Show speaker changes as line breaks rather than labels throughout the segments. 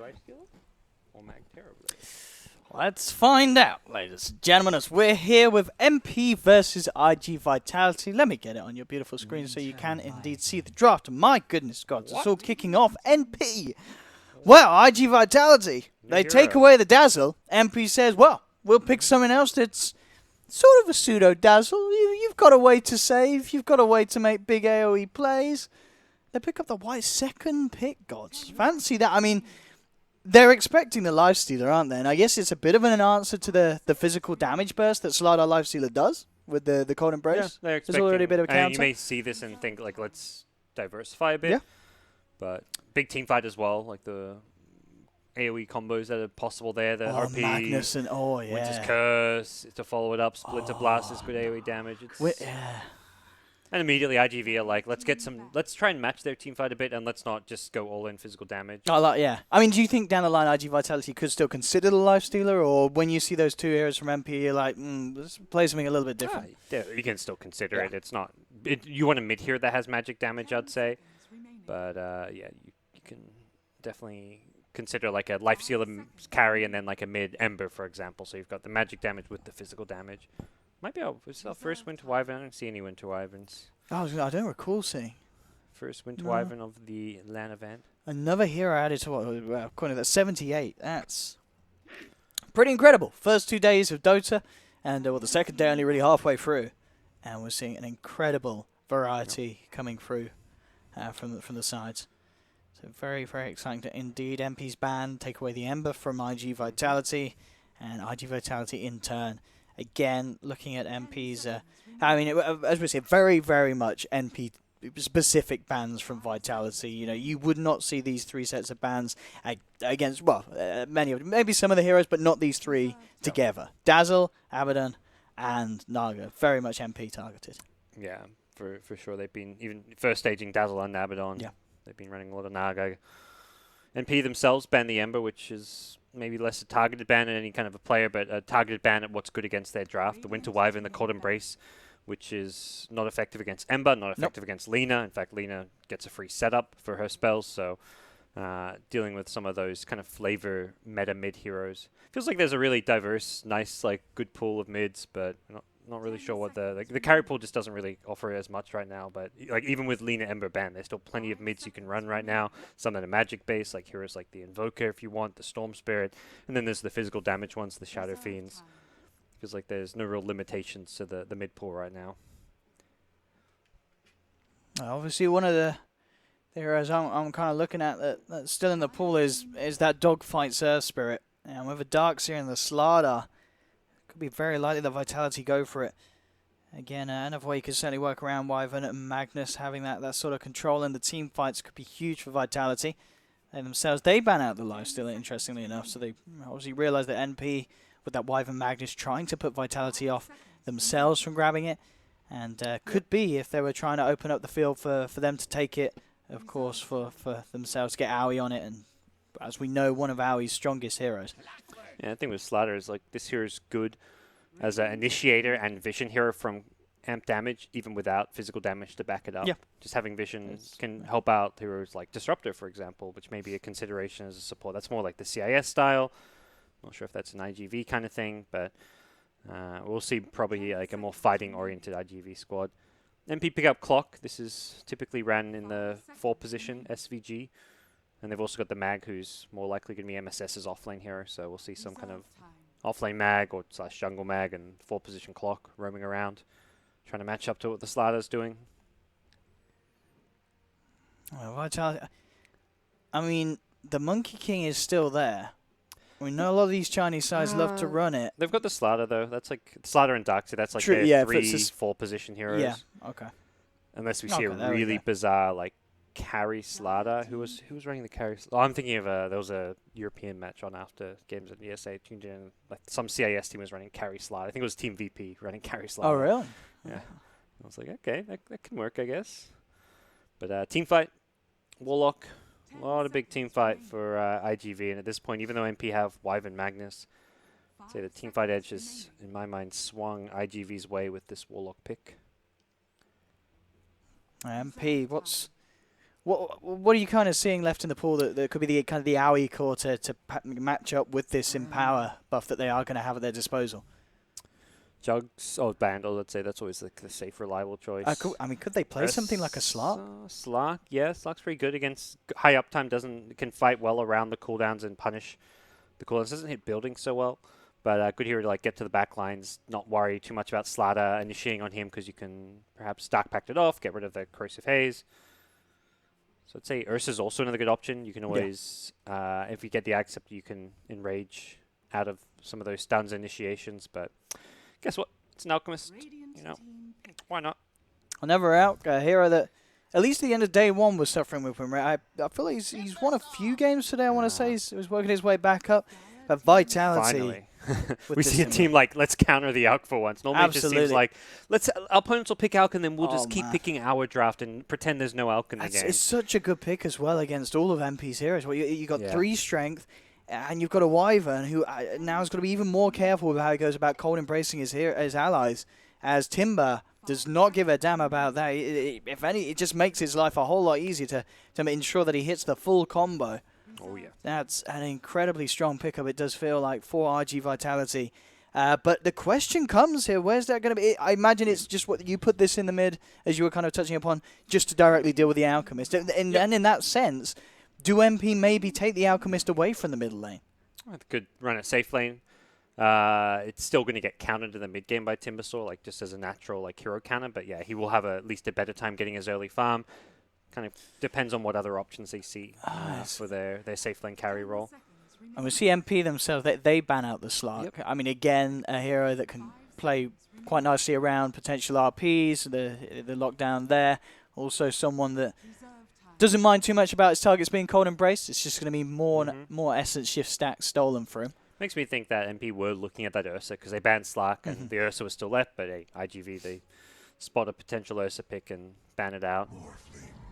Right skill or mag terribly?
Let's find out, ladies and gentlemen, as we're here with MP versus IG Vitality. Let me get it on your beautiful screen so you can indeed see the draft. My goodness God, it's all kicking off. NP. Well, IG Vitality, they take away the Dazzle. MP says, well, we'll pick something else that's sort of a pseudo-Dazzle. You've got a way to save. You've got a way to make big AoE plays. They pick up the white second pick, gods. Fancy that. I mean, they're expecting the Lifestealer, aren't they? And I guess it's a bit of an answer to the physical damage burst that Slardar Lifestealer does with the Cold Embrace.
Yeah, they're
There's already a bit of a counter.
You may see this and think, like, let's diversify a bit.
Yeah.
But big team fight as well, like the AoE combos that are possible there. The RP,
Magnus and,
Winter's Curse, to follow it up, Splinter Blast is good AoE damage. And immediately IGV are like, let's try and match their team fight a bit, and let's not just go all in physical damage.
I mean, do you think down the line IG Vitality could still consider the Lifestealer, or when you see those two heroes from MP, you're like, let's play something a little bit different?
Yeah, you can still consider it. It's not. You want a mid hero that has magic damage, I'd say. But yeah, you can definitely consider like a Lifestealer carry and then like a mid Ember, for example. So you've got the magic damage with the physical damage. Might be our first Winter Wyvern. I don't see any Winter Wyverns.
I don't recall seeing.
First Winter Wyvern of the LAN event.
Another hero added to what? Well, according to that, 78. That's pretty incredible. First 2 days of Dota, and the second day only really halfway through. And we're seeing an incredible variety coming through from the sides. So very, very exciting to indeed. MP's ban, take away the Ember from IG Vitality, and IG Vitality in turn. Again, looking at MP's, I mean, as we say, very, very much NP specific bans from Vitality. You know, you would not see these three sets of bans against, well, many of them, maybe some of the heroes, but not these three together. Dazzle, Abaddon, and Naga, very much MP targeted.
Yeah, for sure. They've been, even first staging Dazzle and Abaddon, they've been running a lot of Naga. NP themselves ban the Ember, which is maybe less a targeted ban at any kind of a player, but a targeted ban at what's good against their draft. The Winter Wyvern, the Cold Embrace, which is not effective against Ember, not effective against Lina. In fact, Lina gets a free setup for her spells, so dealing with some of those kind of flavor meta mid heroes. Feels like there's a really diverse, nice, like good pool of mids, but not really sure what the carry pool just doesn't really offer as much right now. But like even with Lina Ember ban, there's still plenty of mids you can run right now. Some that are magic based, like heroes like the Invoker if you want, the Storm Spirit, and then there's the physical damage ones, the Shadow Fiends. Feels like there's no real limitations to the mid pool right now.
Obviously, one of the heroes I'm kind of looking at that's still in the pool is that Dogfight Surf Spirit, and with the Darkseer and the Slardar, could be very likely that Vitality go for it. Again, another way you could certainly work around Wyvern and Magnus having that sort of control in the team fights could be huge for Vitality. They themselves, they ban out the Lifestealer, interestingly enough, so they obviously realise that NP, with that Wyvern Magnus, trying to put Vitality off themselves from grabbing it, and could be, if they were trying to open up the field for them to take it, of course, for themselves to get Aoi on it, and as we know, one of Aoi's strongest heroes.
Yeah, the thing with Slardar is like this hero is good as an initiator and vision hero from amp damage, even without physical damage to back it up.
Yeah.
Just having vision can help out heroes like Disruptor, for example, which may be a consideration as a support. That's more like the CIS style. Not sure if that's an IGV kind of thing, but we'll see probably like a more fighting-oriented IGV squad. MP pick up Clock. This is typically ran in the 4 position SVG. And they've also got the Mag, who's more likely going to be MSS's offlane hero. So we'll see some kind of offlane Mag or / jungle Mag and 4 position Clock roaming around, trying to match up to what the Slardar's doing.
Well, I mean, the Monkey King is still there. We know a lot of these Chinese sides love to run it.
They've got the Slardar, though. That's like Slardar and Darkseer. That's like
True,
their 3-4 position heroes.
Yeah, okay.
Unless we see a really bizarre, like, carry Slardar. Who was running the carry? Oh, I'm thinking of there was a European match on after games at ESA. Tuned in, like some CIS team was running carry Slardar. I think it was Team VP running carry Slardar.
Oh, really?
Yeah. I was like, okay, that can work, I guess. But team fight, Warlock, a lot of big team fight for IGV. And at this point, even though MP have Wyvern Magnus, I'd say the team fight edge has, in my mind, swung IGV's way with this Warlock pick.
MP, What are you kind of seeing left in the pool that could be the kind of the AOE core to match up with this Empower buff that they are going to have at their disposal?
Jugs or Bandle, let's say that's always the safe, reliable choice.
Could they play something like a Slark?
Slark, yeah, Slark's pretty good against high uptime. Can fight well around the cooldowns and punish the cooldowns. Doesn't hit building so well, but good hero to like get to the back lines, not worry too much about Slaughter initiating on him because you can perhaps Dark Pact it off, get rid of the Corrosive Haze. So I'd say Ursa's also another good option. You can always, if you get the accept, you can enrage out of some of those stuns initiations, but. Guess what? It's an Alchemist. You know, why not?
Well, never out. A hero that, at least at the end of day one, was suffering with him. I feel like he's won a few games today. I want to say he was working his way back up. But Vitality.
Finally. We see a team like, let's counter the Alch for once. Normally it just seems like, our opponents will pick Alch and then we'll just keep picking our draft and pretend there's no Alch in the game.
It's such a good pick as well against all of MP's heroes. Well, you got 3 strength. And you've got a Wyvern who now has got to be even more careful with how he goes about cold embracing his allies, as Timber does not give a damn about that. If any, it just makes his life a whole lot easier to ensure that he hits the full combo.
Oh, yeah.
That's an incredibly strong pickup, it does feel like, for RG Vitality. But the question comes here, where's that going to be? I imagine it's just what you put this in the mid, as you were kind of touching upon, just to directly deal with the Alchemist. And in that sense, do MP maybe take the Alchemist away from the middle lane?
Could run a safe lane. It's still going to get countered in the mid game by Timbersaw, like just as a natural hero counter. But yeah, he will have at least a better time getting his early farm. Kind of depends on what other options they see for their safe lane carry role.
And we see MP themselves, they ban out the Slark.
Yep.
I mean, again, a hero that can play quite nicely around potential RPs, the lockdown there. Also someone that doesn't mind too much about his targets being cold embraced. It's just going to be more essence shift stacks stolen for him.
Makes me think that MP were looking at that Ursa because they banned Slark and the Ursa was still left, but hey, IGV, they spot a potential Ursa pick and ban it out.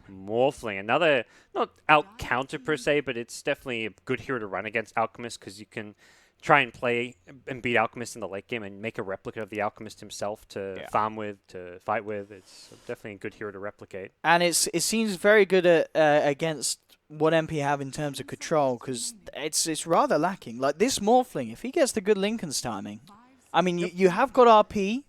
Morphling, another, not out counter per se, but it's definitely a good hero to run against Alchemist because you can try and play and beat Alchemist in the late game and make a replica of the Alchemist himself to farm with, to fight with. It's definitely a good hero to replicate.
And it seems very good against what MP have in terms of control, because it's rather lacking. Like this Morphling, if he gets the good Lincoln's timing, I mean, you have got RP,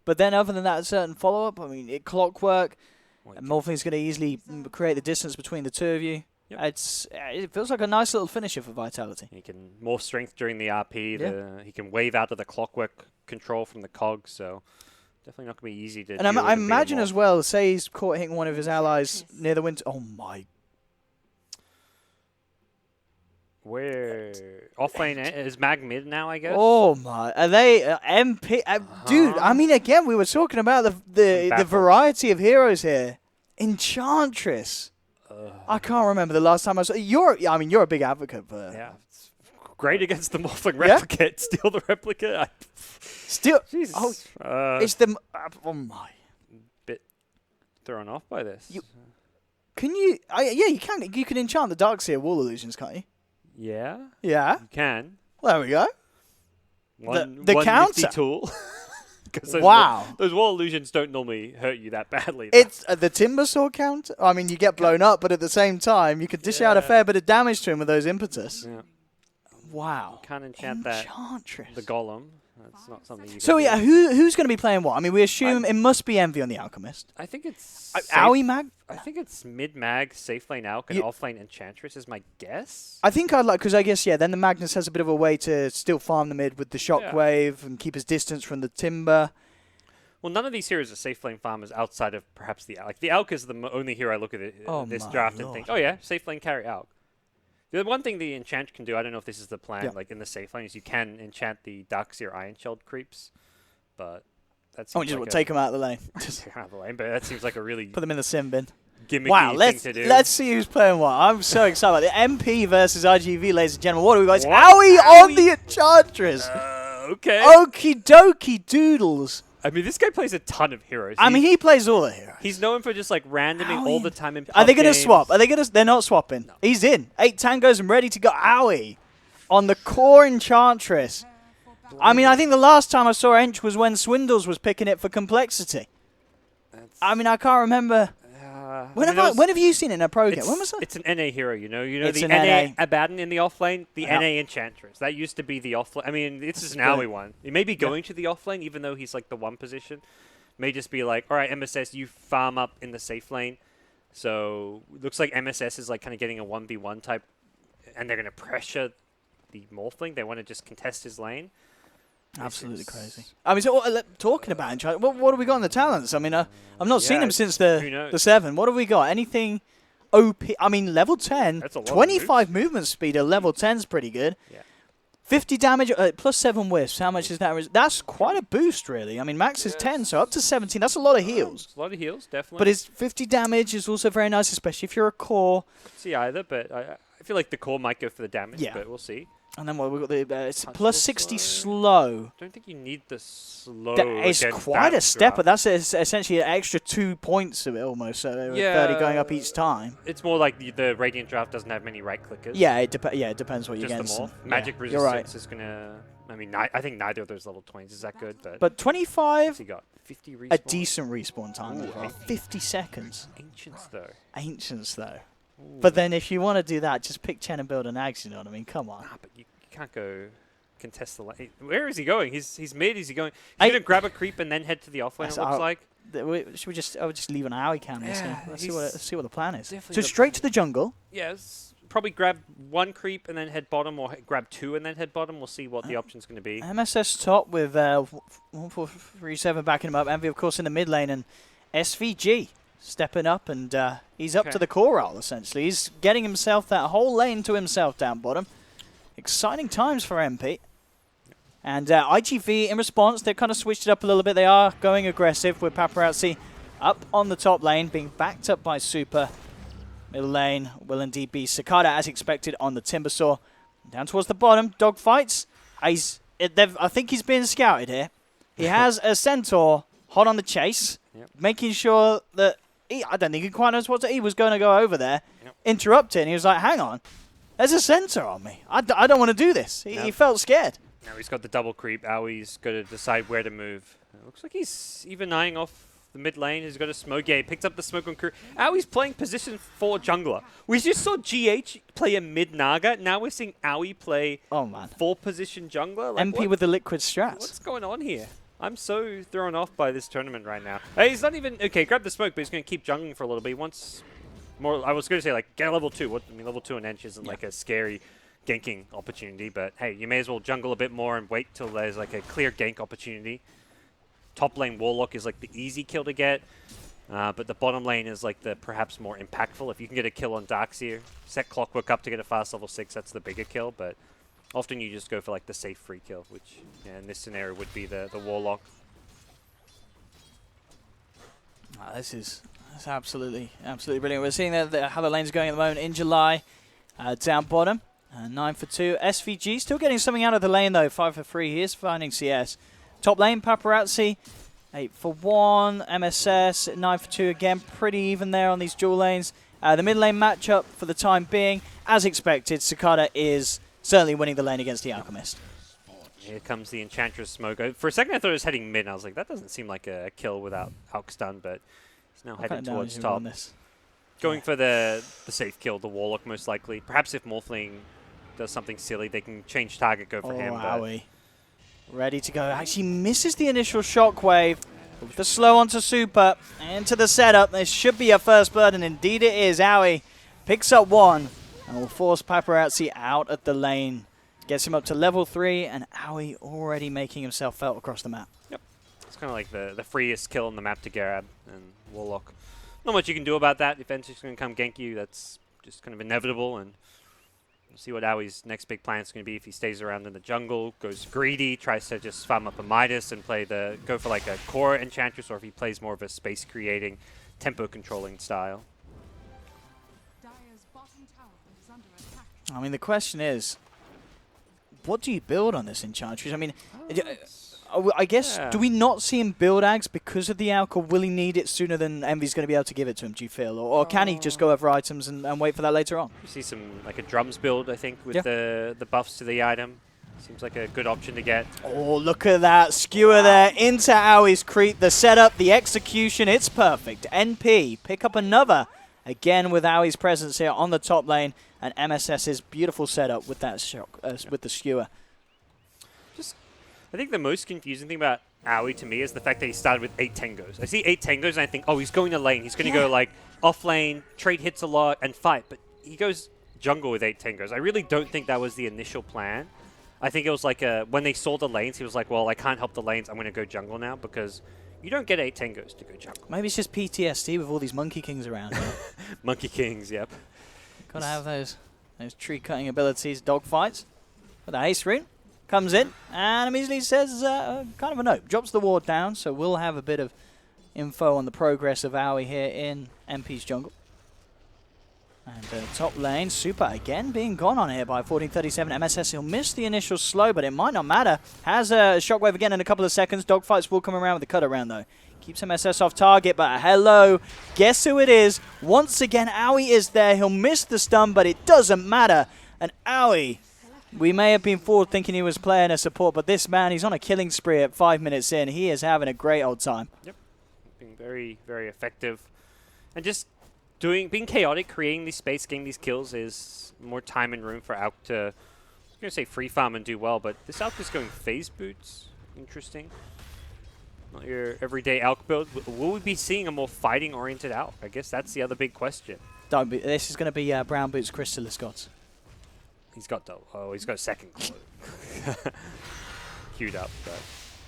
but then other than that, a certain follow-up. I mean, Clockwork, Morphling's going to easily create the distance between the two of you. Yep. It feels like a nice little finisher for Vitality.
He can more strength during the RP. He can wave out of the Clockwork control from the cogs, so definitely not going to be easy to.
And I imagine as well, say he's caught hitting one of his allies near the winter. Oh my!
Where offlane is Mag mid now, I guess.
Oh my! Are they MP? Dude, I mean, again, we were talking about the variety of heroes here. Enchantress. I can't remember the last time I saw you're a big advocate for.
Yeah, it's great against the Morphling replicate. Steal the replica.
Steal.
Jesus.
It's the. Oh my.
Bit thrown off by this.
Can you? Yeah, you can. You can enchant the Darkseer Wall Illusions, can't you?
Yeah.
Yeah.
You can.
Well, there we go.
The
counter
tool.
Wow.
Those wall illusions don't normally hurt you that badly.
It's the Timbersaw count. I mean, you get blown up, but at the same time, you could dish out a fair bit of damage to him with those impetus.
Yeah.
Wow.
You can't enchant the Golem. That's not something you can
So,
do.
who's going to be playing what? I mean, we assume it must be Envy on the Alchemist.
I think it's...
AOE Mag?
I think it's mid-mag, safe lane Alch, and off-lane Enchantress is my guess.
I think I'd like... Because I guess, then the Magnus has a bit of a way to still farm the mid with the Shockwave and keep his distance from the Timber.
Well, none of these heroes are safe lane farmers outside of perhaps the Alch. Like, the Alch is the only hero I look at this draft and think, oh yeah, safe lane carry Alch. The one thing the enchant can do, I don't know if this is the plan, like in the safe lane, is you can enchant the Darkseer Iron Shelled creeps, but that's
take them out of the lane.
Just out of the lane, but that seems like a really
put them in the sim bin.
Gimmicky thing to do.
Let's see who's playing what. I'm so excited about it. MP versus IGV, ladies and gentlemen. What do we guys? AOE on the Enchantress.
Okay.
Okie dokie doodles.
I mean, this guy plays a ton of heroes.
I mean, he plays all the heroes.
He's known for just randoming all the time in pub
Are they going to
games.
swap? They're not swapping. No. He's in. 8 tangos and ready to go. Owie. On the core Enchantress. I mean, I think the last time I saw Ench was when Swindles was picking it for complexity. I mean, I can't remember. When have you seen it in a pro game? When was that?
It's an NA hero, you know.
It's
the
an
NA
NA.
Abaddon in the offlane, the NA Enchantress. That used to be the offlane. I mean, this is an AOE one. He may be going to the offlane, even though he's like the one position. May just be like, all right, MSS, you farm up in the safe lane. So looks like MSS is like kind of getting a 1v1 type, and they're going to pressure the Morphling. They want to just contest his lane.
Absolutely crazy. I mean, so talking about Enchantress, what have we got in the talents? I mean, I've not seen him since the 7. What have we got? Anything OP? I mean, level 10, 25 movement speed at level 10 is pretty good.
Yeah.
50 damage, plus 7 whiffs. How much is that? That's quite a boost, really. I mean, max is 10, so up to 17. That's a lot of heals.
A lot of heals, definitely.
But his 50 damage is also very nice, especially if you're a core.
See either, but I feel like the core might go for the damage, but we'll see.
And then we've got the it's plus 60 slow.
I don't think you need the slow.
It's quite a step, but that's essentially an extra 2 points of it almost. So 30 going up each time.
It's more like the Radiant Draft doesn't have many right clickers.
Yeah, it depends what you're getting.
Just the morph. Magic resistance is gonna. I mean, I think neither of those level 20s is that good, but
25.
So you got 50 respawn.
A decent respawn time. Ooh, 50 seconds.
Ancients though.
Ooh. But then if you want to do that, just pick Chen and build an Axe, you know what I mean? Come on.
Nah, but you can't go contest the lane. Where is he going? He's mid. Is he going? He's going to grab a creep and then head to the offlane, it looks like.
Should we just, I would just leave an AOE canvas here. Let's see what the plan is.
So
straight to the jungle.
Yes. Probably grab 1 creep and then head bottom, or grab 2 and then head bottom. We'll see what the option's going to be.
MSS top with 1437 backing him up. Envy, of course, in the mid lane, and SVG stepping up, and he's up to the core role, essentially. He's getting himself that whole lane to himself down bottom. Exciting times for MP. And IGV, in response, they've kind of switched it up a little bit. They are going aggressive with Paparazzi up on the top lane, being backed up by Super. Middle lane will indeed be Cicada, as expected, on the Timbersaw. Down towards the bottom, dogfights. I think he's being scouted here. He has a Centaur hot on the chase, making sure that I don't think he quite knows he was going to go over there, interrupt it, and he was like, hang on, there's a Centaur on me. I don't want to do this. He felt scared.
Now he's got the double creep. Aoi's got to decide where to move. It looks like he's even eyeing off the mid lane. He's got a smoke. Yeah, he picked up the smoke on crew. Aoi's playing position 4 jungler. We just saw GH play a mid Naga. Now we're seeing Aoi play 4 position jungler. Like,
MP with the liquid strats.
What's going on here? I'm so thrown off by this tournament right now. He's not even... Okay, grab the smoke, but he's going to keep jungling for a little bit. He wants more... I was going to say, like, get a level 2. I mean, level 2 on Ench isn't like a scary ganking opportunity, but hey, you may as well jungle a bit more and wait till there's like a clear gank opportunity. Top lane Warlock is like the easy kill to get, but the bottom lane is like the perhaps more impactful. If you can get a kill on Darkseer, set Clockwork up to get a fast level 6, that's the bigger kill, but often you just go for like the safe free kill, which in this scenario would be the Warlock.
That's absolutely brilliant. We're seeing how the lane's going at the moment in July. Down bottom, 9 for 2. SVG still getting something out of the lane though, 5 for 3. He is finding CS. Top lane, Paparazzi, 8 for 1. MSS, 9 for 2 again. Pretty even there on these dual lanes. The mid lane matchup for the time being, as expected, Cicada is certainly winning the lane against the Alchemist.
Here comes the Enchantress smoke. For a second I thought it was heading mid, and I was like, that doesn't seem like a kill without Alch stun, but he's now heading towards top. Going for the safe kill, the Warlock most likely. Perhaps if Morphling does something silly, they can change target, go for him.
But ready to go. Actually misses the initial shockwave. The slow onto Super. Into the setup. This should be a first blood, and indeed it is. Aoi picks up 1 and will force Paparazzi out of the lane. Gets him up to level 3, and Aoi already making himself felt across the map.
Yep. It's kind of like the freest kill on the map to grab, and Warlock. Not much you can do about that. If Ench's going to come gank you, that's just kind of inevitable, and we'll see what Aoi's next big plan is going to be if he stays around in the jungle, goes greedy, tries to just farm up a Midas and go for like a core Enchantress, or if he plays more of a space-creating, tempo-controlling style.
I mean, the question is, what do you build on this Enchantress? I mean, I guess, do we not see him build Ags because of the Alch, or will he need it sooner than Envy's going to be able to give it to him, do you feel? Or can he just go over items and wait for that later on?
You see some, like a drums build, I think, with the buffs to the item. Seems like a good option to get.
Oh, look at that. Skewer there into Aoi's creep. The setup, the execution, it's perfect. NP, pick up another Again, with Aui's presence here on the top lane, and MSS's beautiful setup with that shock, with the skewer.
I think the most confusing thing about Aui to me is the fact that he started with 8 tangos. I see 8 tangos and I think, oh, he's going to lane. He's going to go like off lane, trade hits a lot, and fight. But he goes jungle with 8 tangos. I really don't think that was the initial plan. I think it was like when they saw the lanes, he was like, well, I can't help the lanes. I'm going to go jungle now because you don't get 8 tangos to go jungle.
Maybe it's just PTSD with all these Monkey Kings around.
Monkey Kings, yep.
Gotta have those tree cutting abilities, dogfights. With the haste rune. Comes in and immediately says kind of a note. Drops the ward down, so we'll have a bit of info on the progress of Aui here in MP's jungle. And top lane, Super again being gone on here by 1437. MSS, he'll miss the initial slow, but it might not matter. Has a shockwave again in a couple of seconds. Dogfights will come around with the cut around though. Keeps MSS off target, but hello, guess who it is? Once again, Aui is there. He'll miss the stun, but it doesn't matter. And Aui, we may have been forward thinking he was playing a support, but this man, he's on a killing spree at 5 minutes in. He is having a great old time.
Yep, being very, very effective. And just being chaotic, creating this space, getting these kills is more time and room for Auk to, I was going to say free farm and do well, but this Auk is going phase boots. Interesting. Not your everyday Auk build. Will we be seeing a more fighting-oriented Auk? I guess that's the other big question.
This is going to be Brown Boots Chrysalis Gods.
He's got he's got a second clue queued up, but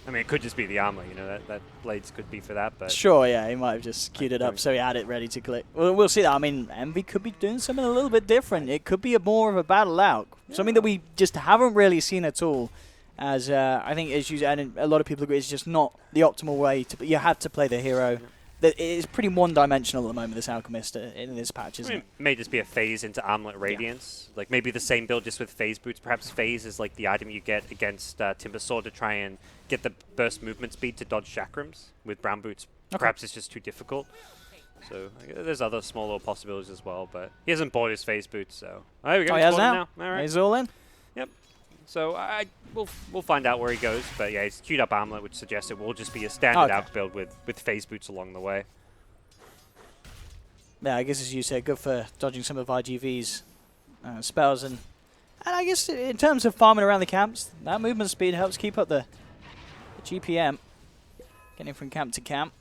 I mean it could just be the armor, you know, that blades could be for that, but
sure, yeah, he might have just queued it up so he had it ready to click. Well, we'll see that. I mean, Envy could be doing something a little bit different. It could be more of a battle out, something that we just haven't really seen at all. As I think, as you and a lot of people agree, it's just not the optimal way to. You have to play the hero. Yeah. That is pretty one-dimensional at the moment, this Alchemist in this patch, isn't it?
It may just be a phase into Armlet Radiance. Like maybe the same build just with phase boots. Perhaps phase is like the item you get against Timber Sword to try and get the burst movement speed to dodge chakrams. With Brown Boots, perhaps it's just too difficult. So there's other small little possibilities as well, but he hasn't bought his phase boots, so... Oh, there we go.
He has now.
All right.
He's all in.
Yep. So we'll find out where he goes, but yeah, he's queued up Armlet, which suggests it will just be a standard Auk build with phase boots along the way.
Yeah, I guess as you said, good for dodging some of IGV's spells, and I guess in terms of farming around the camps, that movement speed helps keep up the GPM. Getting from camp to camp.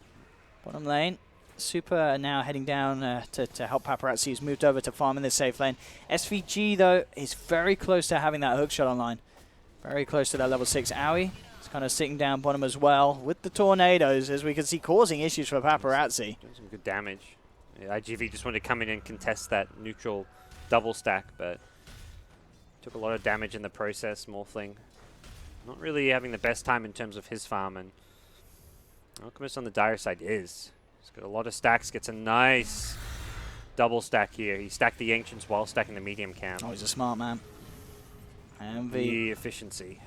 Bottom lane, Super now heading down to help Paparazzi, who's moved over to farm in this safe lane. SVG, though, is very close to having that hookshot online. Very close to that level 6. Aui is kind of sitting down bottom as well with the tornadoes, as we can see, causing issues for Paparazzi.
Doing some good damage. Yeah, IGV just wanted to come in and contest that neutral double stack, but took a lot of damage in the process. Morphling not really having the best time in terms of his farm, and Alchemist on the dire side is. He's got a lot of stacks, gets a nice double stack here. He stacked the Ancients while stacking the medium camp.
Oh, he's a smart man. And
the efficiency.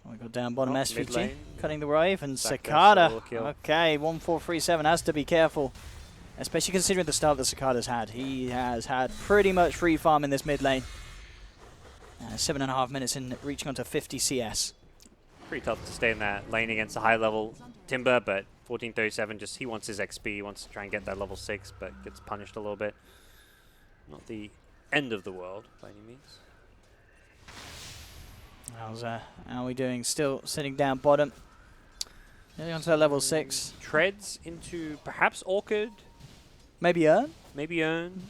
We got down bottom SVG, cutting the wave, and Cicada. Okay, 1437 has to be careful, especially considering the start that Cicada's had. He has had pretty much free farm in this mid lane. 7.5 minutes in, reaching onto 50 CS.
Pretty tough to stay in that lane against a high level Timber, but 1437 just, he wants his XP, he wants to try and get that level 6, but gets punished a little bit. Not the end of the world by any means.
How's how are we doing? Still sitting down bottom. Nearly onto that level 6.
Treads into perhaps Orchid.
Maybe Urn?
Maybe Urn.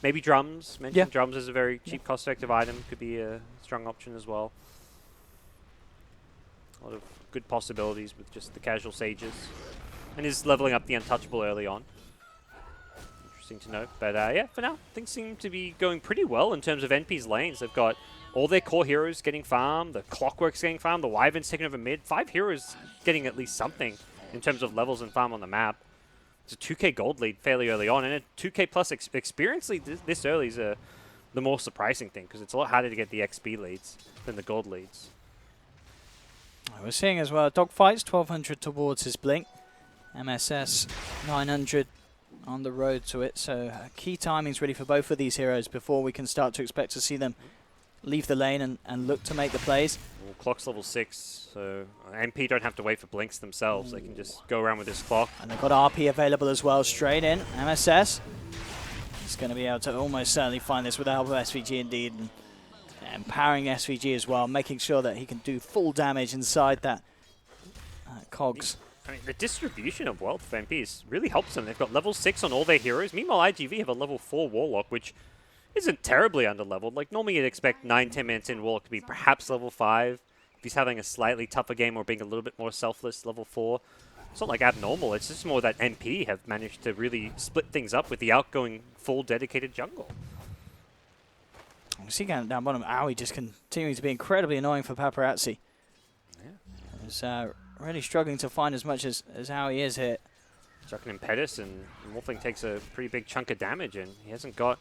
Maybe Drums. Mentioned Drums is a very cheap, cost-effective item. Could be a strong option as well. A lot of good possibilities with just the casual Sages. And is leveling up the Untouchable early on. Interesting to note. But yeah, for now, things seem to be going pretty well in terms of NP's lanes. They've got all their core heroes getting farmed, the Clockwork's getting farmed, the Wyvern's taking over mid. 5 heroes getting at least something in terms of levels and farm on the map. It's a 2k gold lead fairly early on, and a 2k plus experience lead this early is the more surprising thing, because it's a lot harder to get the XP leads than the gold leads.
We're seeing as well dogfights, 1200 towards his blink. MSS 900 on the road to it, so key timings really for both of these heroes before we can start to expect to see them leave the lane and look to make the plays.
Well, clock's level 6, so MP don't have to wait for blinks themselves. They can just go around with this clock.
And they've got RP available as well, straight in. MSS is going to be able to almost certainly find this with the help of SVG indeed. And empowering SVG as well, making sure that he can do full damage inside that cogs.
I mean, the distribution of wealth for MPs really helps them. They've got level 6 on all their heroes. Meanwhile, IGV have a level 4 Warlock, which isn't terribly under-leveled. Like, normally you'd expect 9-10 minutes in Warlock to be perhaps level 5. If he's having a slightly tougher game or being a little bit more selfless, level 4. It's not like abnormal. It's just more that MP have managed to really split things up with the outgoing full dedicated jungle.
We see down bottom, Aoi just continuing to be incredibly annoying for Paparazzi.
Yeah.
He's really struggling to find as much as Aoi is here.
Chucking Impetus, and Morphling takes a pretty big chunk of damage, and he hasn't got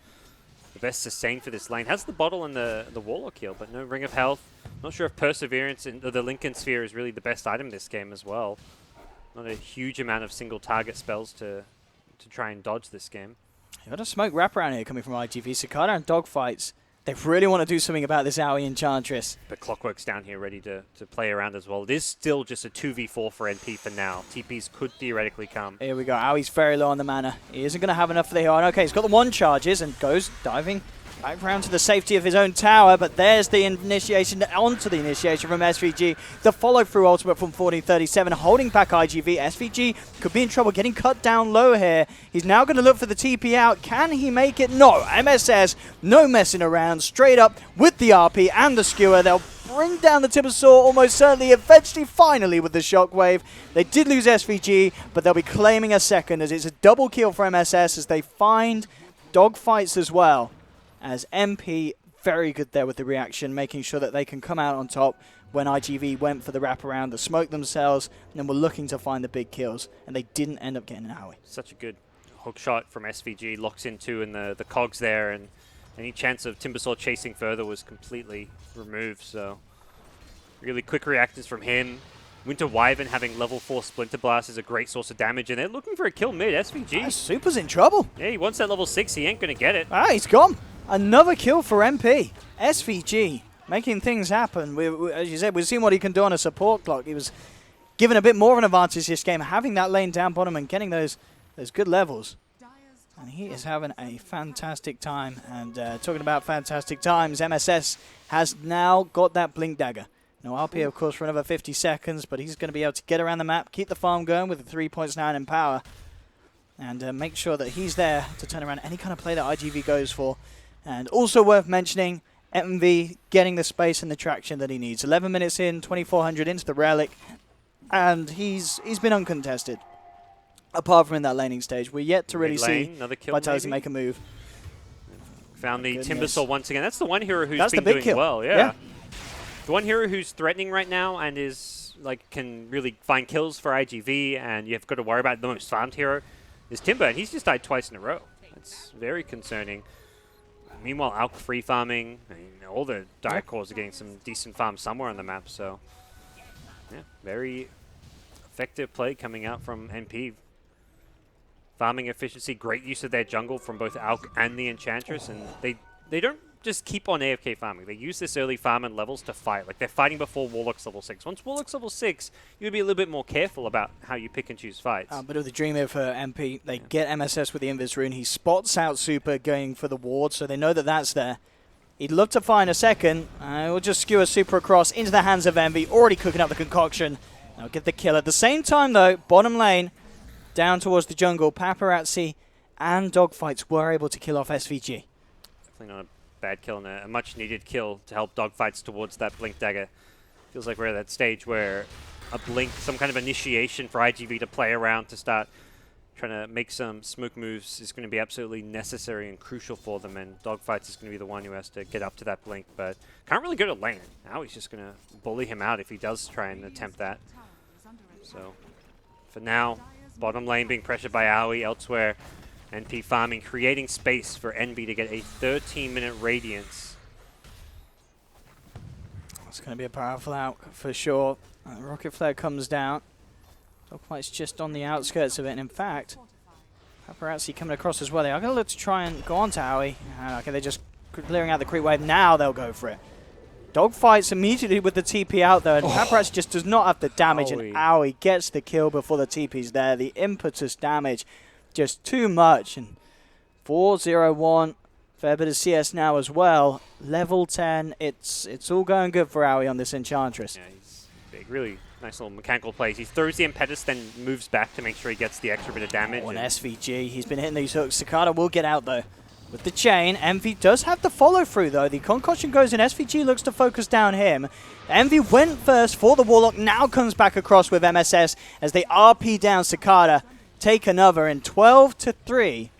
the best sustain for this lane. Has the bottle and the Warlock heal, but no Ring of Health. Not sure if Perseverance and the Lincoln Sphere is really the best item this game as well. Not a huge amount of single target spells to try and dodge this game.
You've got a smoke wraparound here coming from IGV. Cicada and Dogfights. They really want to do something about this Aoi Enchantress.
But Clockwork's down here ready to play around as well. It is still just a 2v4 for NP for now. TPs could theoretically come.
Here we go. Aoi's very low on the mana. He isn't going to have enough for the hero. Okay, he's got the 1 charges and goes diving back round to the safety of his own tower. But there's the initiation, onto the initiation from SVG. The follow-through ultimate from 1437, holding back IGV. SVG could be in trouble, getting cut down low here. He's now going to look for the TP out. Can he make it? No. MSS, no messing around. Straight up with the RP and the skewer. They'll bring down the Timbersaw almost certainly, eventually, finally with the Shockwave. They did lose SVG, but they'll be claiming a second as it's a double kill for MSS as they find Dogfights as well. As MP, very good there with the reaction, making sure that they can come out on top when IGV went for the wraparound, the smoke themselves, and then were looking to find the big kills, and they didn't end up getting an Aoi.
Such a good hook shot from SVG, locks in 2 in the cogs there, and any chance of Timbersaw chasing further was completely removed, so really quick reactions from him. Winter Wyvern having level 4 Splinter Blast is a great source of damage, and they're looking for a kill mid. SVG.
Super's in trouble.
Yeah, he wants that level 6. He ain't going to get it.
He's gone. Another kill for MP. SVG making things happen. As you said, we've seen what he can do on a support clock. He was given a bit more of an advantage this game, having that lane down bottom and getting those good levels. And he is having a fantastic time. And talking about fantastic times, MSS has now got that Blink Dagger. No RP, of course, for another 50 seconds, but he's going to be able to get around the map, keep the farm going with the 3.9 in power, and make sure that he's there to turn around any kind of play that IGV goes for. And also worth mentioning, MV getting the space and the traction that he needs. 11 minutes in, 2400 into the Relic, and he's been uncontested. Apart from in that laning stage, we're yet to really see Vitality make a move.
Found the Timbersaw once again. That's the one hero who's been doing well. Yeah. The one hero who's threatening right now and is can really find kills for IGV, and you've got to worry about the most farmed hero is Timber, and he's just died twice in a row. That's very concerning. Meanwhile, Alk free farming. I mean, all the Dire Cores are getting some decent farm somewhere on the map, so yeah, very effective play coming out from NP. Farming efficiency, great use of their jungle from both Alk and the Enchantress, and they don't just keep on AFK farming. They use this early farm and levels to fight. Like, they're fighting before Warlock's level 6. Once Warlock's level 6, you would be a little bit more careful about how you pick and choose fights.
But of the dream here for MP, they get MSS with the Invis Rune. He spots out Super going for the ward, so they know that that's there. He'd love to find a second. We'll just skewer Super across into the hands of Envy, already cooking up the concoction. They'll get the kill. At the same time, though, bottom lane, down towards the jungle, Paparazzi and Dogfights were able to kill off SVG.
Definitely not a bad kill and a much-needed kill to help Dogfights towards that Blink Dagger. Feels like we're at that stage where a Blink, some kind of initiation for IGV to play around to start trying to make some smoke moves is going to be absolutely necessary and crucial for them, and Dogfights is going to be the one who has to get up to that Blink, but can't really go to lane. Now he's just going to bully him out if he does try and attempt that. So, for now, bottom lane being pressured by Aoi. Elsewhere, NP farming, creating space for NB to get a 13-minute Radiance.
It's going to be a powerful out for sure. Rocket Flare comes down. Dogfight's just on the outskirts of it, and in fact, Paparazzi coming across as well. They are going to look to try and go on to Aoi. Okay, they're just clearing out the creep wave. Now they'll go for it. Dogfights immediately with the TP out there, and Paparazzi just does not have the damage, and Aoi gets the kill before the TP's there. The impetus damage, just too much, and 4-0-1, fair bit of CS now as well. Level 10, it's all going good for Aoi on this Enchantress.
Yeah, he's big, really nice little mechanical plays. He throws the impetus, then moves back to make sure he gets the extra bit of damage.
Oh, an SVG, he's been hitting these hooks. Cicada will get out though. With the chain, Envy does have the follow-through, though. The concoction goes in. SVG looks to focus down him. Envy went first for the Warlock, now comes back across with MSS as they RP down Cicada. Take another in 12-3.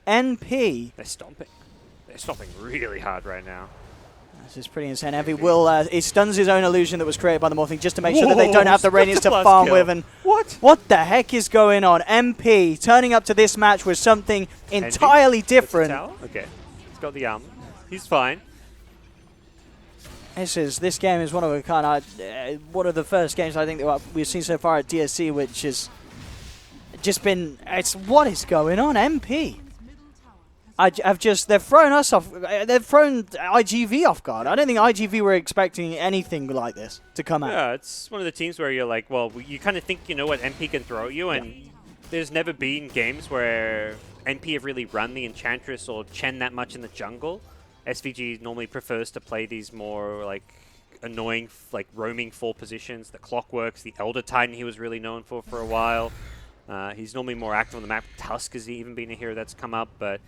NP.
They're stomping. They're stomping really hard right now.
This is pretty insane. Envy will, he stuns his own illusion that was created by the Morphing just to make sure that they don't have the radiance to farm with. And what the heck is going on? MP turning up to this match with something entirely different.
Okay, he's got the arm. He's fine.
This game is one of the first games I think that we've seen so far at DSC, which has just been. What is going on, MP? They've thrown us off. They've thrown IGV off guard. I don't think IGV were expecting anything like this to come out.
Yeah, it's one of the teams where you're like, well, you kind of think you know what MP can throw at you, and there's never been games where NP have really run the Enchantress or Chen that much in the jungle. SVG normally prefers to play these more like annoying, like roaming 4 positions. The Clockworks, the Elder Titan he was really known for a while. He's normally more active on the map. Tusk has even been a hero that's come up, but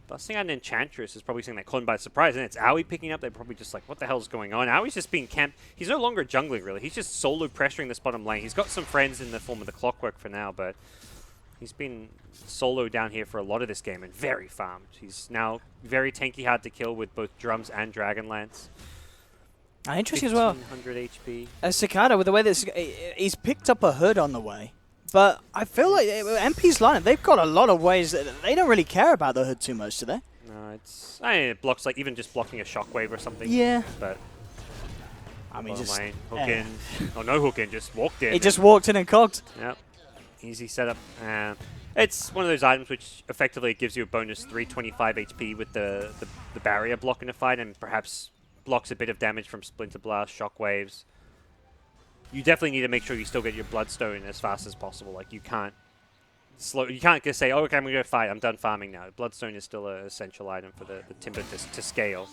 busting out an Enchantress is probably something that caught him by surprise, and it's Aoi picking up. They're probably just like, what the hell's going on? Aoi's just being camped. He's no longer jungling, really. He's just solo pressuring this bottom lane. He's got some friends in the form of the Clockwork for now, but he's been solo down here for a lot of this game and very farmed. He's now very tanky, hard to kill with both Drums and Dragonlance.
Interesting as well.
1500 HP.
Cicada, with the way that he's picked up a hood on the way. But I feel like MP's lineup, they've got a lot of ways that they don't really care about the hood too much, do they?
No, it blocks, like, even just blocking a shockwave or something.
Yeah.
But
I mean, just
lane, hook in. Oh, no hook in, just walked in.
He just walked in and cogged.
Yep. Easy setup. It's one of those items which effectively gives you a bonus 325 HP with the barrier block in a fight, and perhaps blocks a bit of damage from Splinter Blast, shockwaves. You definitely need to make sure you still get your Bloodstone as fast as possible. Like, you can't just say, oh, okay, I'm going to go fight. I'm done farming now. Bloodstone is still an essential item for the Timber to scale.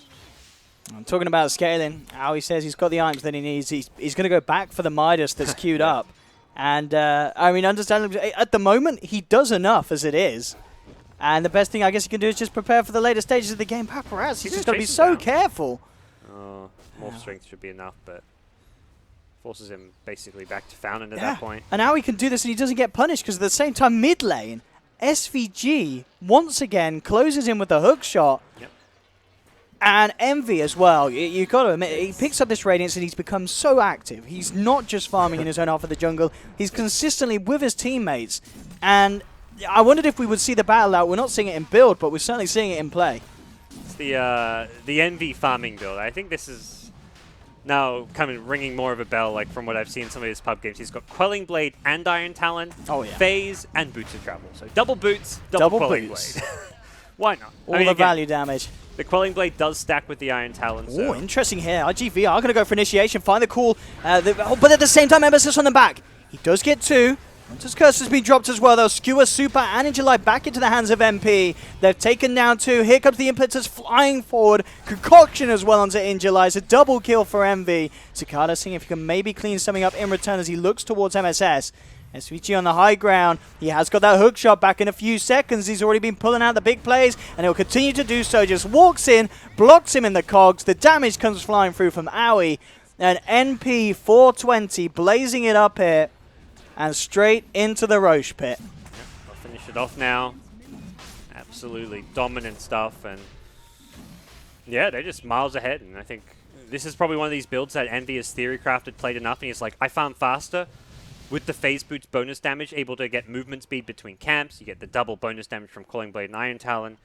I'm talking about scaling. Aoi says he's got the items that he needs. He's going to go back for the Midas that's queued up. And, I mean, understandably, at the moment, he does enough as it is. And the best thing I guess he can do is just prepare for the later stages of the game. Paparazzi, he's just got to be so careful.
Oh, Morph Strength should be enough, but forces him basically back to Fountain at that point.
And now he can do this and he doesn't get punished because at the same time, mid lane, SVG once again closes in with a hook shot.
Yep.
And Envy as well. You've got to admit, he picks up this Radiance and he's become so active. He's not just farming in his own half of the jungle. He's consistently with his teammates. And I wondered if we would see the battle out. We're not seeing it in build, but we're certainly seeing it in play.
It's the Envy farming build. I think this is now kind of ringing more of a bell, like from what I've seen in some of his pub games. He's got Quelling Blade and Iron Talon, Phase, and Boots of Travel. So double boots, double Quelling Blade. Why not?
All the value damage.
The Quelling Blade does stack with the Iron Talon.
Oh, interesting here. IGV are going to go for initiation, find the call, but at the same time, Emphasis on the back. He does get 2. Hunter's Curse has been dropped as well. They'll skewer Super and Injulife back into the hands of MP. They've taken down 2. Here comes the Impetus flying forward. Concoction as well onto Injulife. A double kill for Envy. Cicada seeing if he can maybe clean something up in return as he looks towards MSS. SVG on the high ground. He has got that hook shot back in a few seconds. He's already been pulling out the big plays, and he'll continue to do so. Just walks in, blocks him in the cogs. The damage comes flying through from Aoi. And NP 420 blazing it up here. And straight into the Roche pit.
Yep, I'll finish it off now. Absolutely dominant stuff. And yeah, they're just miles ahead. And I think this is probably one of these builds that Envy has theory crafted, played enough, and he's like, I farm faster. With the Phase Boots bonus damage, able to get movement speed between camps. You get the double bonus damage from Quelling Blade and Iron Talon.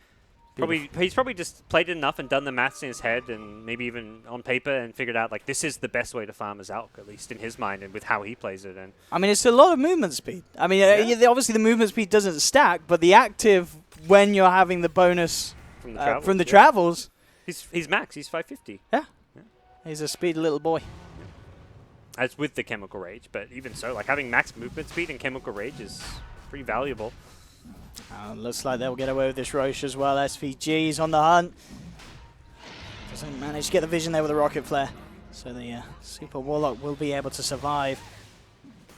He's probably just played it enough and done the maths in his head and maybe even on paper and figured out, like, this is the best way to farm as Alk, at least in his mind and with how he plays it. And
I mean, it's a lot of movement speed. I mean, obviously the movement speed doesn't stack, but the active, when you're having the bonus from the travels.
He's max. He's 550.
Yeah. He's a speedy little boy.
As with the Chemical Rage, but even so, like having max movement speed and Chemical Rage is pretty valuable.
Looks like they'll get away with this Roche as well. SVG's on the hunt. Doesn't manage to get the vision there with a Rocket Flare. So the Super Warlock will be able to survive.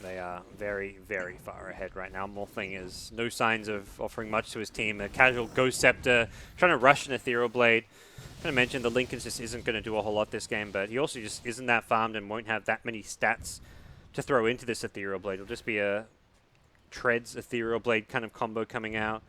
They are very, very far ahead right now. Morphling is no signs of offering much to his team. A casual Ghost Scepter, trying to rush an Ethereal Blade. I'm going to mention the Lincoln just isn't going to do a whole lot this game, but he also just isn't that farmed and won't have that many stats to throw into this Ethereal Blade. It'll just be a Treads Ethereal Blade kind of combo coming out.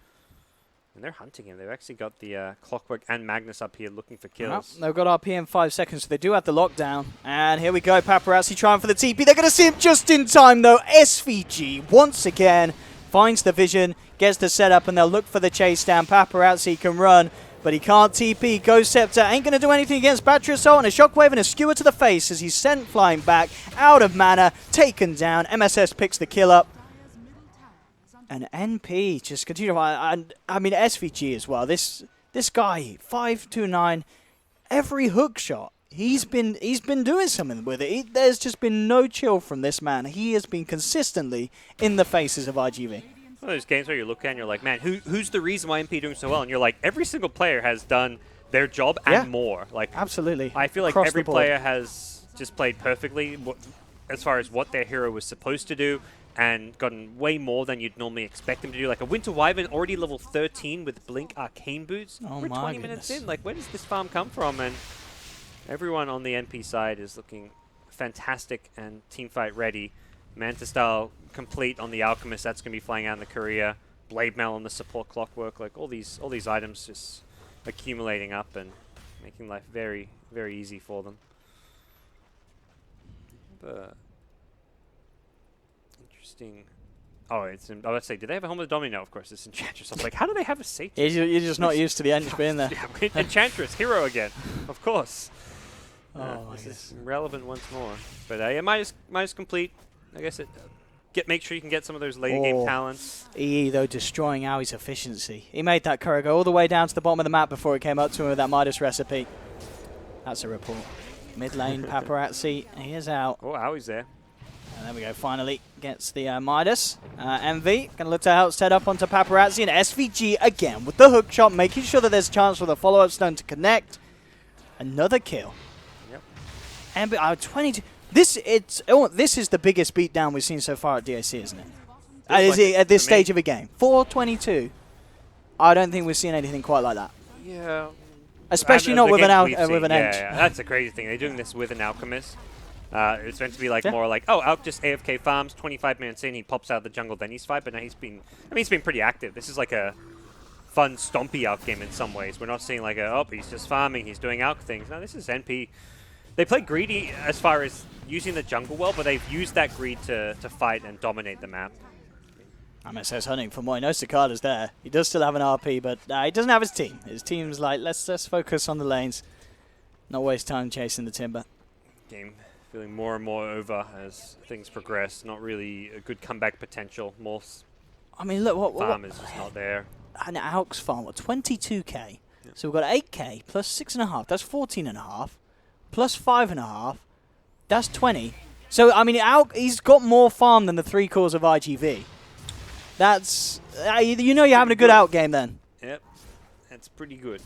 And they're hunting him. They've actually got the Clockwork and Magnus up here looking for kills.
They've got RP in 5 seconds, so they do have the lockdown. And here we go, Paparazzi trying for the TP. They're going to see him just in time, though. SVG, once again, finds the vision, gets the setup, and they'll look for the chase down. Paparazzi can run, but he can't TP. Ghost Scepter ain't going to do anything against Battery Assault, and a Shockwave and a Skewer to the face as he's sent flying back, out of mana, taken down. MSS picks the kill up. And NP just continue. I mean, SVG as well. This guy, 529, every hook shot, he's been doing something with it. There's just been no chill from this man. He has been consistently in the faces of IGV.
One of those games where you look at and you're like, man, who's the reason why NP doing so well? And you're like, every single player has done their job and more. Like,
absolutely.
I feel like
across
every player has just played perfectly as far as what their hero was supposed to do, and gotten way more than you'd normally expect them to do. Like a Winter Wyvern already level 13 with Blink Arcane Boots.
Oh,
we're 20 minutes in. Like, where does this farm come from? And everyone on the NP side is looking fantastic and teamfight ready. Manta Style complete on the Alchemist. That's going to be flying out in the Courier. Blade Mail on the support Clockwork. Like all these items just accumulating up and making life very, very easy for them. But interesting. Oh, it's I was say, do they have a Helmet of Domination? No, of course, it's Enchantress. I was like, how do they have a Satan?
You're just not used to the Ench being there.
Yeah, Enchantress, hero again, of course.
Oh,
this is relevant once more. But yeah, minus complete. I guess make sure you can get some of those later game talents.
EE though destroying Aui's efficiency. He made that Courier go all the way down to the bottom of the map before it came up to him with that Midas recipe. That's a report. Mid lane, Paparazzi, he is out.
Oh, Aui's there.
And there we go, finally gets the Midas. MV, going to look to help set up onto Paparazzi, and SVG again with the hook shot, making sure that there's a chance for the follow-up stone to connect. Another kill.
Yep.
MV, 22. This is the biggest beatdown we've seen so far at DAC, isn't it? At this stage of a game. 422. I don't think we've seen anything quite like that.
Yeah.
Especially not with an Ench.
Yeah, that's the crazy thing. They're doing this with an Alchemist. It's meant to be like more like, oh, Alk just AFK farms, 25 minutes in, he pops out of the jungle, then he's fight. But now he's been pretty active. This is like a fun, stompy Alk game in some ways. We're not seeing like he's just farming, he's doing Alk things. No, this is NP. They play greedy as far as using the jungle well, but they've used that greed to fight and dominate the map.
MSS hunting for more. I know Cicada's there. He does still have an RP, but he doesn't have his team. His team's like, let's focus on the lanes. Not waste time chasing the timber.
Game feeling more and more over as things progress. Not really a good comeback potential. More
look,
farm is just not there.
An Alk's farm, 22k. Yeah. So we've got 8k plus 6.5. That's 14.5. Plus 5.5. That's 20. So, I mean, Alk, he's got more farm than the 3 cores of IGV. That's, you know you're having a good Alk game then.
Yep, that's pretty good.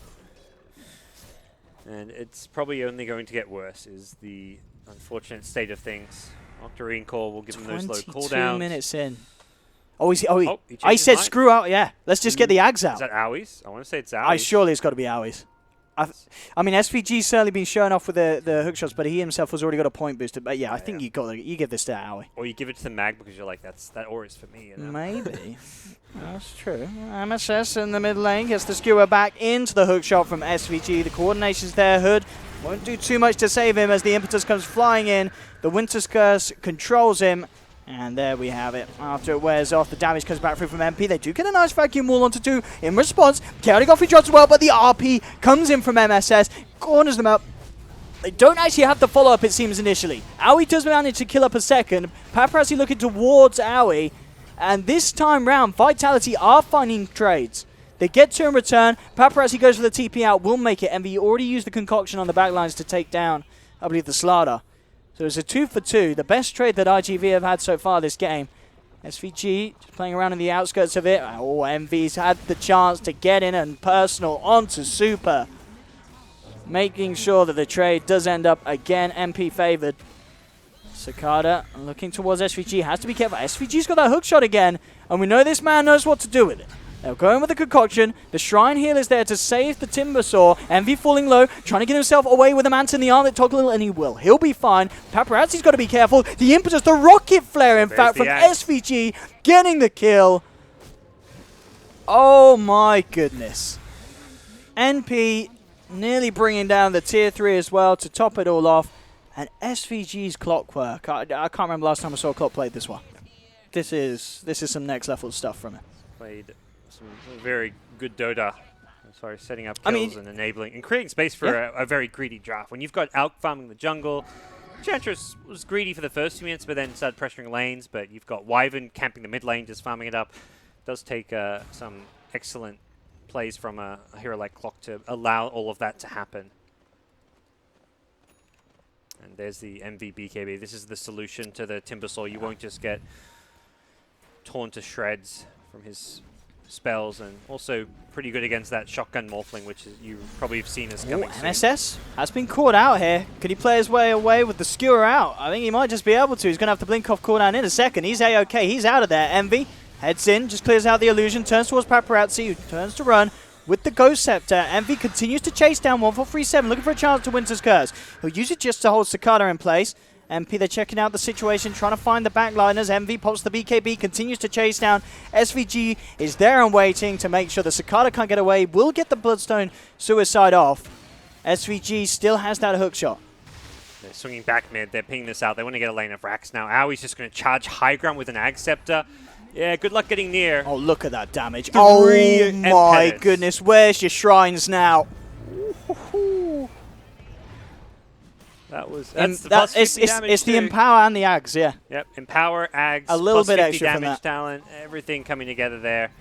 And it's probably only going to get worse, is the unfortunate state of things. Octarine Core will give him those low cooldowns.
22 minutes in. He said screw out, yeah. Let's just get the Ags out.
Is that Aui's? I want to say it's Aui's.
Surely it's got to be Aui's. I mean, SVG's certainly been showing off with the hook shots, but he himself has already got a point booster. But yeah, I think you give this to Aui.
Or you give it to the Mag because you're like, that aura is for me. You know?
Maybe. That's true. MSS in the mid lane gets the skewer back into the hook shot from SVG. The coordination's there. Hood won't do too much to save him as the impetus comes flying in. The Winter's Curse controls him. And there we have it. After it wears off, the damage comes back through from MP. They do get a nice vacuum wall onto 2 in response. Chaotic off he drops as well, but the RP comes in from MSS, corners them up. They don't actually have the follow-up, it seems, initially. Aui does manage to kill up a second. Paparazzi looking towards Aui. And this time round, Vitality are finding trades. They get 2 in return. Paparazzi goes for the TP out, will make it. MV already used the concoction on the backlines to take down I believe, the Slaughter. So it's a 2 for 2, the best trade that IGV have had so far this game. SVG just playing around in the outskirts of it. Oh, MV's had the chance to get in and personal onto Super. Making sure that the trade does end up, again, MP favored. Cicada looking towards SVG. Has to be careful. SVG's got that hook shot again, and we know this man knows what to do with it. They're going with the concoction. The Shrine Heal is there to save the Timber Saw. Envy falling low, trying to get himself away with a Manta in the arm that Toggle, and he will. He'll be fine. Paparazzi's got to be careful. The impetus, the rocket flare, in fact, from SVG, getting the kill. Oh my goodness. NP nearly bringing down the tier 3 as well to top it all off. And SVG's Clockwork. I can't remember last time I saw a Clock play this one. This is some next level stuff from it.
Played some very good Dota as far as setting up kills and enabling and creating space for a very greedy draft. When you've got Alk farming the jungle, Enchantress was greedy for the first 2 minutes, but then started pressuring lanes. But you've got Wyvern camping the mid lane, just farming it up. It does take some excellent plays from a hero like Clock to allow all of that to happen. And there's the MV-BKB. This is the solution to the Timbersaw. You won't just get torn to shreds from his spells, and also pretty good against that shotgun Morphling, which is, you probably have seen as coming soon.
MSS has been caught out here. Could he play his way away with the skewer out? I think he might just be able to. He's going to have to blink off cooldown in a second. He's A-OK. He's out of there. Envy heads in, just clears out the illusion, turns towards Paparazzi, who turns to run with the Ghost Scepter. Envy continues to chase down 1437, looking for a chance to Winter's Curse. He'll use it just to hold Cicada in place. MP, they're checking out the situation, trying to find the backliners. Envy pops the BKB, continues to chase down. SVG is there and waiting to make sure the Cicada can't get away. Will get the Bloodstone Suicide off. SVG still has that hook shot.
They're swinging back mid. They're pinging this out. They want to get a lane of racks now. Aui's just going to charge high ground with an Ag Scepter. Yeah, good luck getting near.
Oh, look at that damage. Oh my goodness, where's your shrines now?
That was
it's the Empower and the Ags, yeah.
Yep, Empower, Ags,
a little bit extra
damage
from that.
talent, everything coming together there.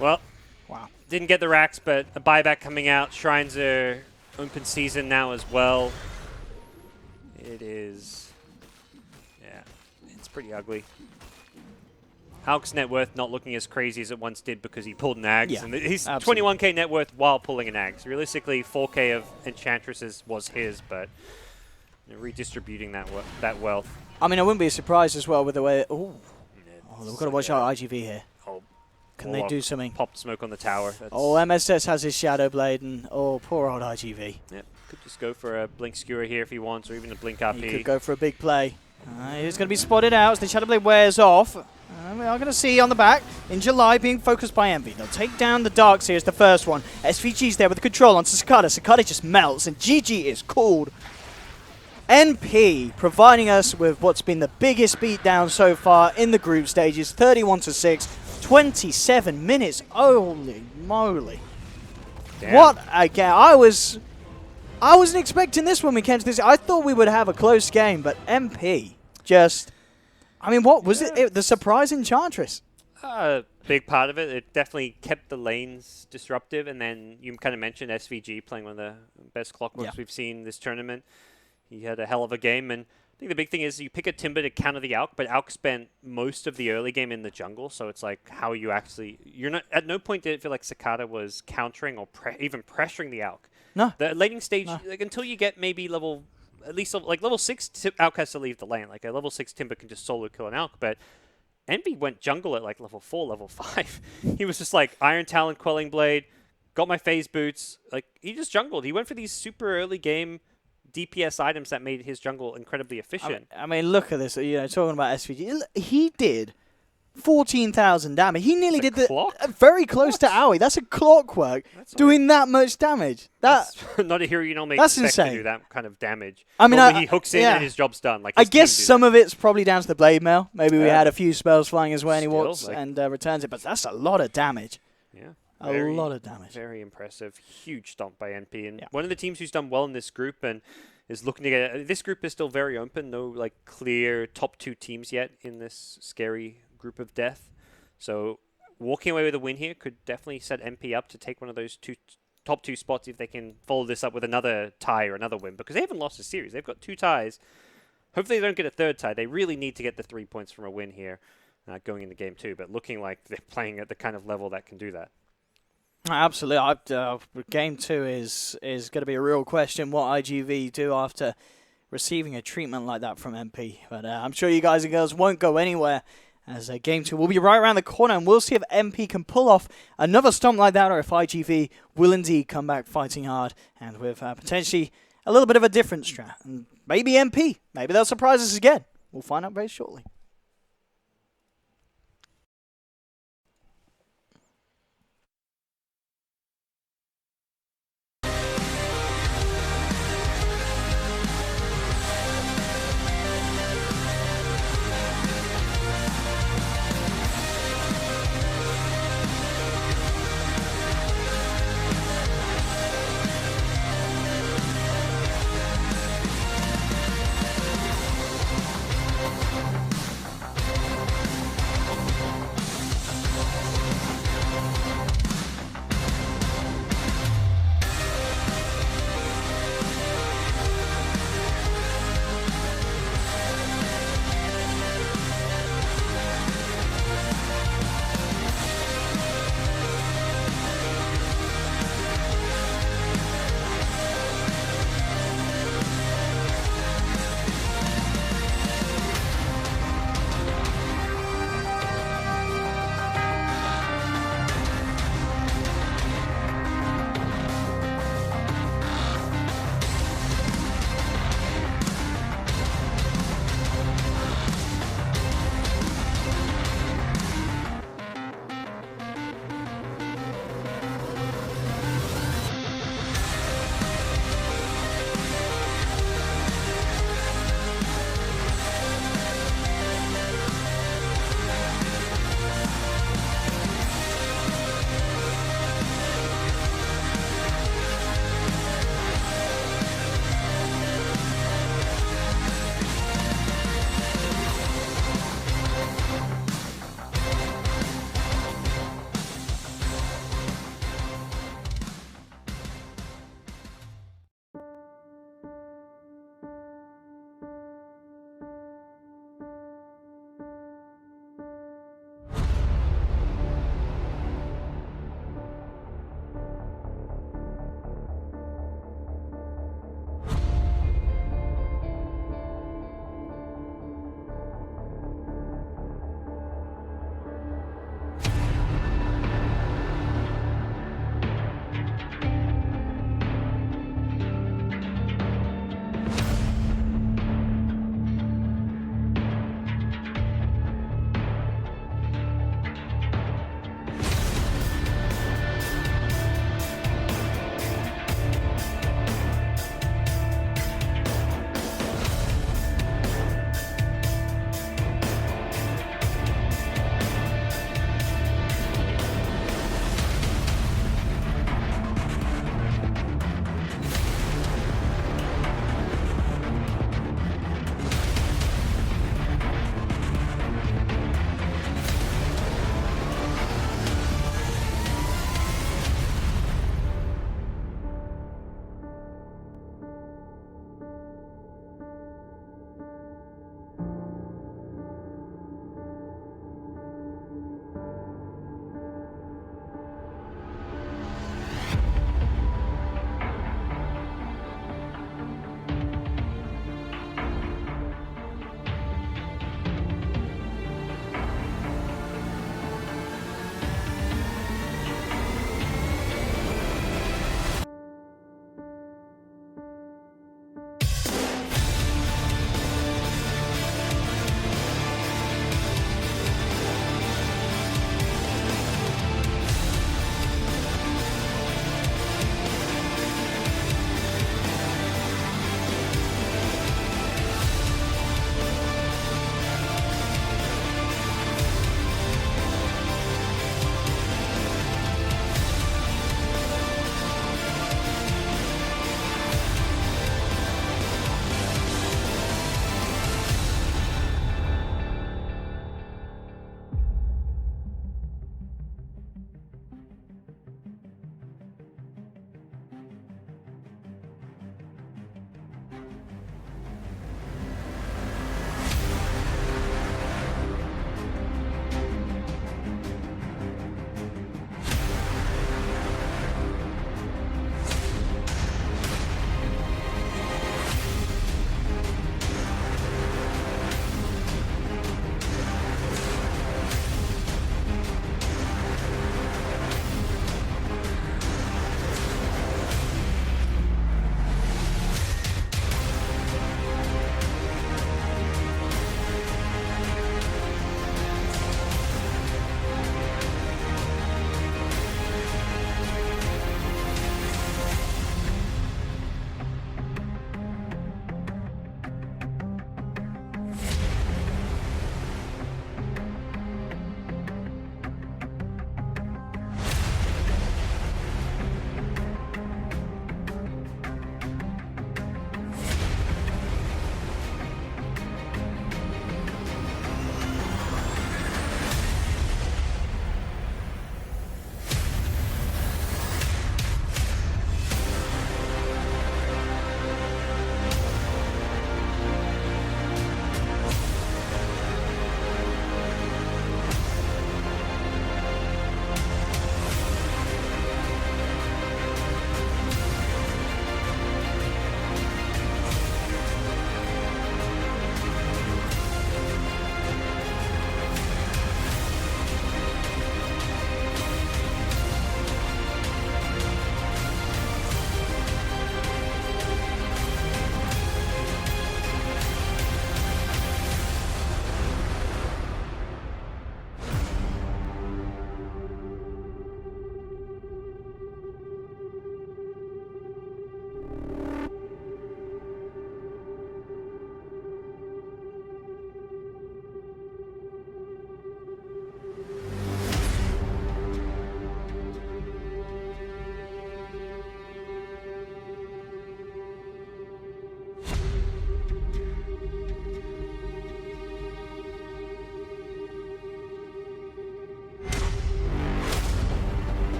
Well,
wow.
Didn't get the racks, but a buyback coming out. Shrines are open season now as well. It is, yeah, it's pretty ugly. Alk's net worth not looking as crazy as it once did because he pulled an Ags.
Yeah,
and he's
absolutely.
21k net worth while pulling an Ags. Realistically, 4k of Enchantresses was his, but redistributing that wealth.
I mean, I wouldn't be surprised as well with the way... we've got to watch our IGV here. Can they do something?
Popped smoke on the tower.
MSS has his Shadow Blade, and poor old IGV.
Yep, could just go for a Blink Skewer here if he wants, or even a Blink RP.
He could go for a big play. He's going to be spotted out as the Shadow Blade wears off. We are going to see on the back in July being focused by Envy. They'll take down the Darks here as the first one. SVG's there with the control onto Cicada. Cicada just melts, and GG is called. NP providing us with what's been the biggest beatdown so far in the group stages. 31-6, 27 minutes. Holy moly. Damn. What a game. I wasn't expecting this when we came to this. I thought we would have a close game, but MP just... I mean, what was it? The surprise Enchantress.
Big part of it. It definitely kept the lanes disruptive, and then you kind of mentioned SVG playing one of the best Clockworks we've seen this tournament. He had a hell of a game, and I think the big thing is you pick a Timber to counter the Alk, but Alk spent most of the early game in the jungle, so it's like, how are you actually... You're not... At no point did it feel like Cicada was countering or even pressuring the Alk.
No.
The laning stage, like, until you get maybe level... At least, like, level 6, Alk has to leave the lane. Like, a level 6 Timber can just solo kill an Alk, but Envy went jungle at, like, level 4, level 5. He was just like, Iron Talon, Quelling Blade, got my phase boots. Like, he just jungled. He went for these super early game DPS items that made his jungle incredibly efficient.
I mean, look at this. You know, talking about SVG, he did 14,000 damage. He nearly did very close to Aoi. That's a Clockwork doing that much damage. That's
not a hero you normally expect to do that kind of damage.
I mean,
he hooks in and his job's done. Like,
I guess some of it's probably down to the blade mail. Maybe we had a few spells flying his way and he walks and returns it, but that's a lot of damage.
Yeah.
A lot of damage.
Very impressive. Huge stomp by NP. And one of the teams who's done well in this group and is looking to get... This group is still very open. No, like, clear top 2 teams yet in this scary group of death. So walking away with a win here could definitely set MP up to take one of those 2 top 2 spots if they can follow this up with another tie or another win, because they haven't lost a series. They've got 2 ties. Hopefully they don't get a 3rd tie. They really need to get the 3 points from a win here going into game 2, but looking like they're playing at the kind of level that can do that.
Absolutely. Game 2 is going to be a real question what IGV do after receiving a treatment like that from MP. But I'm sure you guys and girls won't go anywhere, as game 2 will be right around the corner, and we'll see if MP can pull off another stomp like that, or if IGV will indeed come back fighting hard and with potentially a little bit of a different strat. And maybe MP, maybe they'll surprise us again. We'll find out very shortly.